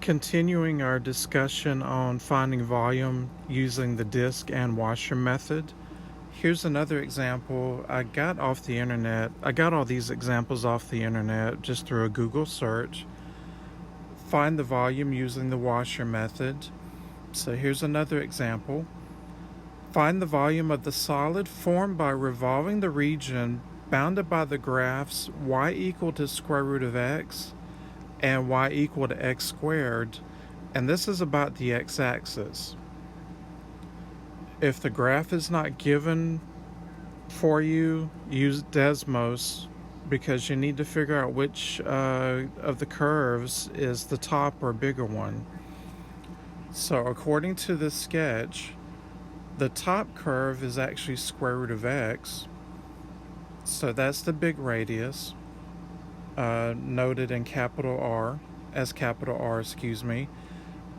Continuing our discussion on finding volume using the disk and washer method, here's another example I got off the internet. I got all these examples off the internet just through a Google search. Find the volume using the washer method. So here's another example. Find the volume of the solid formed by revolving the region bounded by the graphs y equal to square root of x and y equal to x squared, and this is about the x-axis. If the graph is not given for you, use Desmos, because you need to figure out which of the curves is the top or bigger one. So according to this sketch, the top curve is actually square root of x, so that's the big radius, noted in capital R,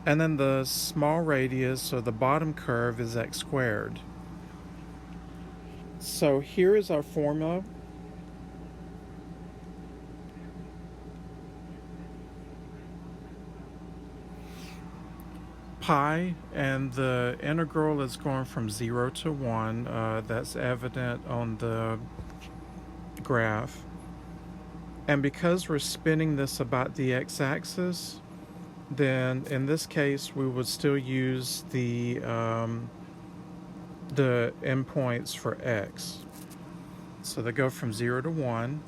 and then the small radius, or the bottom curve, is x squared. So here is our formula. Pi, and the integral is going from 0 to 1. That's evident on the graph. And because we're spinning this about the x-axis, then in this case we would still use the endpoints for x. So they go from 0 to 1.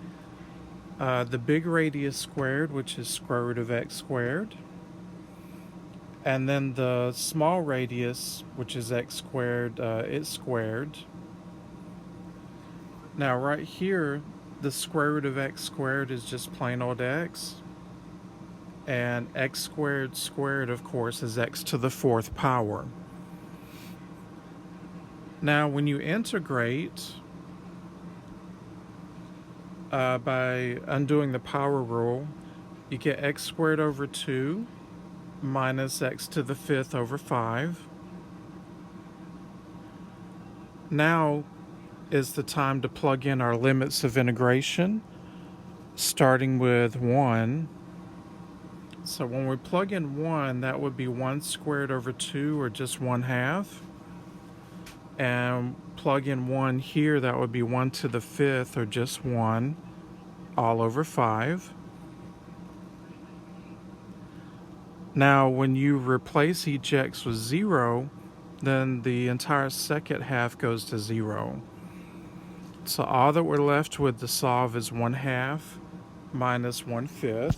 The big radius squared, which is square root of x squared. And then the small radius, which is x squared, it's squared. Now right here, the square root of x squared is just plain old x. And x squared squared, of course, is x to the 4th power. Now when you integrate by undoing the power rule, you get x squared over 2 minus x to the 5th over 5. Now is the time to plug in our limits of integration, starting with 1. So when we plug in 1, that would be 1 squared over 2, or just 1/2. And plug in 1 here, that would be 1 to the 5th, or just 1, all over 5. Now when you replace each x with 0, then the entire second half goes to 0. So all that we're left with to solve is 1/2 minus 1/5.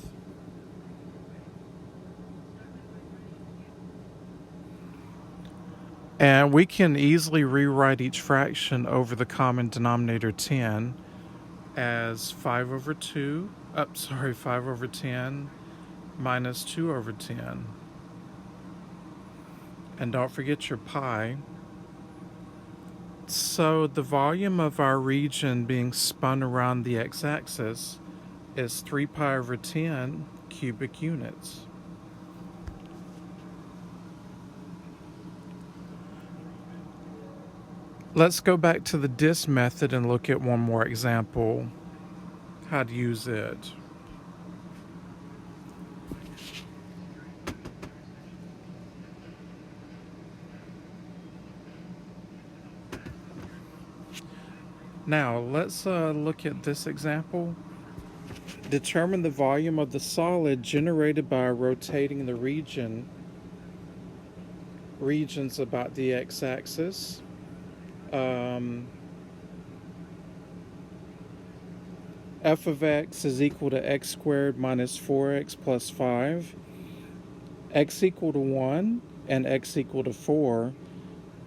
And we can easily rewrite each fraction over the common denominator 10 as 5 over 10 minus 2 over 10. And don't forget your pi. So the volume of our region being spun around the x-axis is 3 pi over 10 cubic units. Let's go back to the disk method and look at one more example, how to use it. Now, let's look at this example. Determine the volume of the solid generated by rotating the regions about the x-axis. F of x is equal to x squared minus 4x plus 5. X equal to 1 and x equal to 4.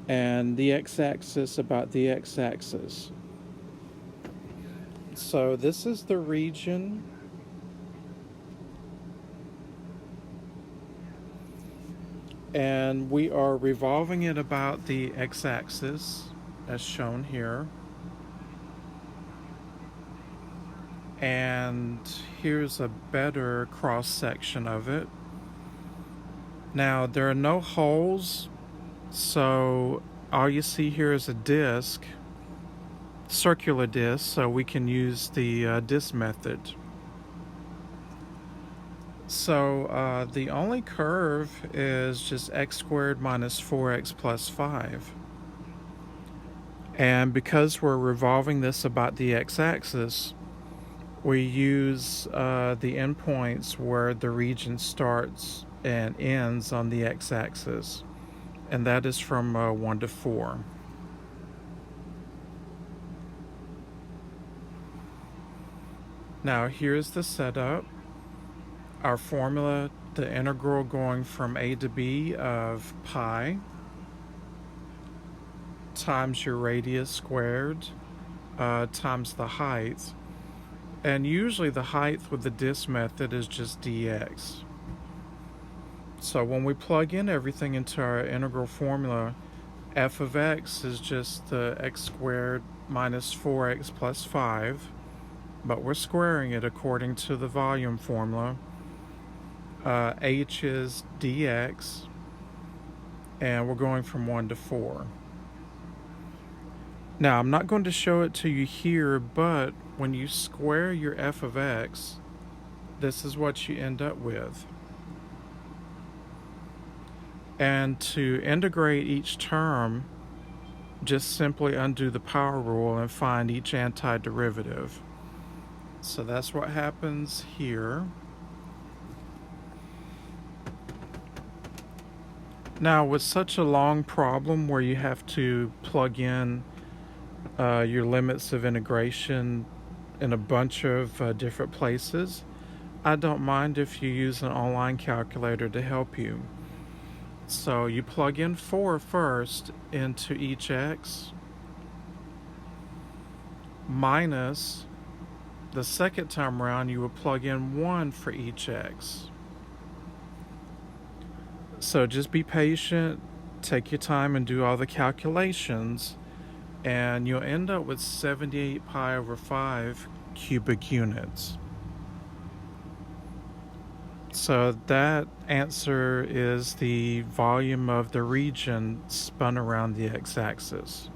And the x-axis about the x-axis. So this is the region. And we are revolving it about the x-axis, as shown here. And here's a better cross-section of it. Now, there are no holes, so all you see here is a disk, circular disk, so we can use the disk method. So the only curve is just x squared minus 4x plus 5. And because we're revolving this about the x-axis, we use the endpoints where the region starts and ends on the x-axis. And that is from 1 to 4. Now here's the setup. Our formula, the integral going from a to b of pi times your radius squared times the height. And usually the height with the disk method is just dx. So when we plug in everything into our integral formula, f of x is just the x squared minus 4x plus 5, but we're squaring it according to the volume formula. H is dx, and we're going from 1 to 4. Now, I'm not going to show it to you here, but when you square your f of x, this is what you end up with. And to integrate each term, just simply undo the power rule and find each antiderivative. So that's what happens here. Now, with such a long problem where you have to plug in your limits of integration in a bunch of different places, I don't mind if you use an online calculator to help you. So you plug in 4 first into each x, minus the second time around you will plug in 1 for each x. So just be patient, take your time and do all the calculations, and you'll end up with 78 pi over 5 cubic units. So that answer is the volume of the region spun around the x-axis.